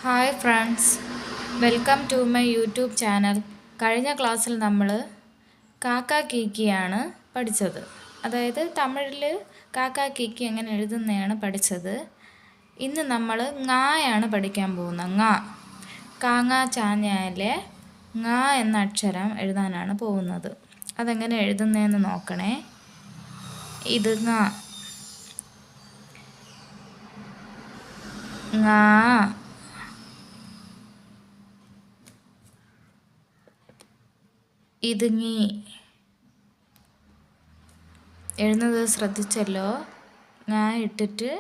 Hi friends, welcome to my YouTube channel. കഴിഞ്ഞ ക്ലാസ്സിൽ നമ്മൾ കാക്ക കീക്കിയാണ് പഠിച്ചത്. അതായത് തമിഴിൽ കാക്ക കീക്കി എങ്ങനെ എഴുതുന്നതാണ് പഠിച്ചത്. ഇന്ന് നമ്മൾ ങ്ങായാണ് പഠിക്കാൻ പോകുന്നത്. ങ്ങ, കാങ്ങ ചാഞ്ഞാലെ ങ്ങ എന്ന അക്ഷരം എഴുതാനാണ് പോകുന്നത്. അതെങ്ങനെ എഴുതുന്നതെന്ന് നോക്കണേ. ഇത് ങ്ങ, ങ്ങ. ഇത് ഞീ. എഴുതുന്നത് ശ്രദ്ധിച്ചല്ലോ. ഞാൻ ഇട്ടിട്ട്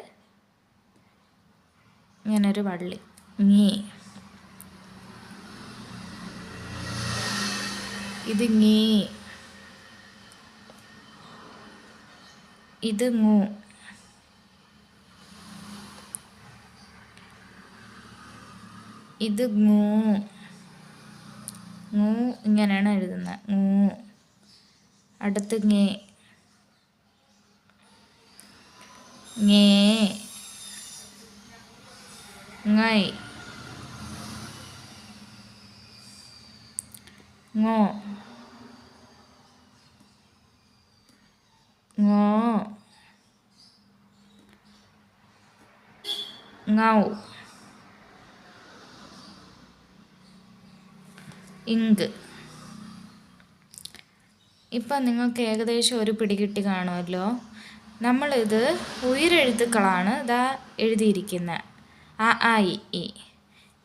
ഇങ്ങനൊരു വള്ളി ഞീ. ഇത് ഞീ. ഇത് ngു. ഇത് ngു. ngു ഇങ്ങനെയാണ് എഴുതുന്നത്. ngു. അടുത്ത് ngേ. ngേ. ngൈ. ngോ. ngോ. ngൗ. ഇങ്ക്. ഇപ്പം നിങ്ങൾക്ക് ഏകദേശം ഒരു പിടികിട്ടി കാണുമല്ലോ. നമ്മളിത് ഉയിരെഴുത്തുക്കളാണ് ഇതാ എഴുതിയിരിക്കുന്നത്. അ ആ ഇ ഈ.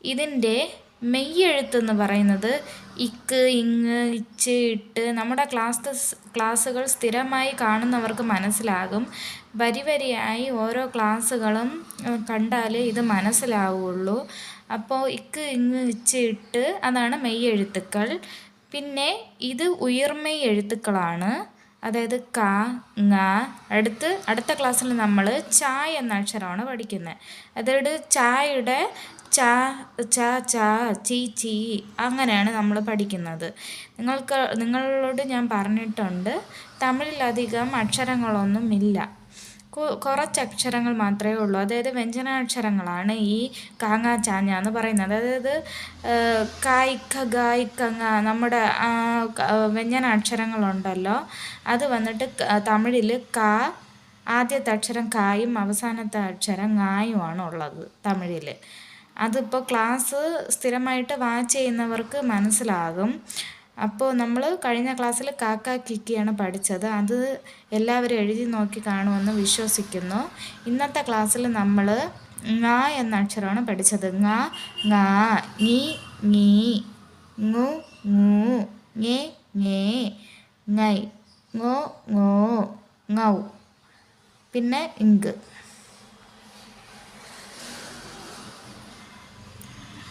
ഇതിൻ്റെ മെയ്യെഴുത്തെന്ന് പറയുന്നത് ഇക്ക്, ഇങ്, ഇച്ച്, ഇട്ട്. നമ്മുടെ ക്ലാസ്സുകൾ സ്ഥിരമായി കാണുന്നവർക്ക് മനസ്സിലാകും. വരി വരിയായി ഓരോ ക്ലാസ്സുകളും കണ്ടാലേ ഇത് മനസ്സിലാവുള്ളൂ. അപ്പോൾ ഇക്ക്, ഇങ്, ഇച്ച്, ഇട്ട് അതാണ് മെയ്യെഴുത്തുക്കൾ. പിന്നെ ഇത് ഉയിർമെയ് എഴുത്തുക്കളാണ്. അതായത് ക, ങ. അടുത്ത ക്ലാസ്സിൽ നമ്മൾ ച എന്ന അക്ഷരമാണ് പഠിക്കുന്നത്. അതായത് ചായയുടെ ച, ച, ച, ചി, ചി അങ്ങനെയാണ് നമ്മൾ പഠിക്കുന്നത്. നിങ്ങളോട് ഞാൻ പറഞ്ഞിട്ടുണ്ട്, തമിഴിലധികം അക്ഷരങ്ങളൊന്നുമില്ല. കുറച്ച് അക്ഷരങ്ങൾ മാത്രമേ ഉള്ളൂ. അതായത് വ്യഞ്ജനാക്ഷരങ്ങളാണ് ഈ കാങ്ങ ചാഞ്ഞ എന്ന് പറയുന്നത്. അതായത് കായ്ക്ക, ഗായ്ക്കങ്ങ നമ്മുടെ വ്യഞ്ജനാക്ഷരങ്ങളുണ്ടല്ലോ, അത് വന്നിട്ട് തമിഴിൽ ക, ആദ്യത്തെ അക്ഷരം കായും അവസാനത്തെ അക്ഷരം ങ്ങായുമാണ് ഉള്ളത് തമിഴിൽ. അതിപ്പോൾ ക്ലാസ് സ്ഥിരമായിട്ട് വാച്ച് ചെയ്യുന്നവർക്ക് മനസ്സിലാകും. അപ്പോൾ നമ്മൾ കഴിഞ്ഞ ക്ലാസ്സിൽ കാക്ക കിക്കിയാണ് പഠിച്ചത്. അത് എല്ലാവരും എഴുതി നോക്കി കാണുമെന്ന് വിശ്വസിക്കുന്നു. ഇന്നത്തെ ക്ലാസ്സിൽ നമ്മൾ ങ എന്ന അക്ഷരമാണ് പഠിച്ചത്. ങ, ങ, ഞി, ഞീ, ngു, ngൂ, ഞേ, ഞേ, ngൈ, ngോ, ngോ, ngൗ. പിന്നെ ഇങ്ക്.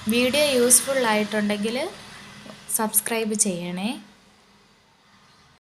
വീഡിയോ യൂസ്ഫുൾ ആയിട്ടുണ്ടെങ്കിൽ സബ്സ്ക്രൈബ് ചെയ്യണേ.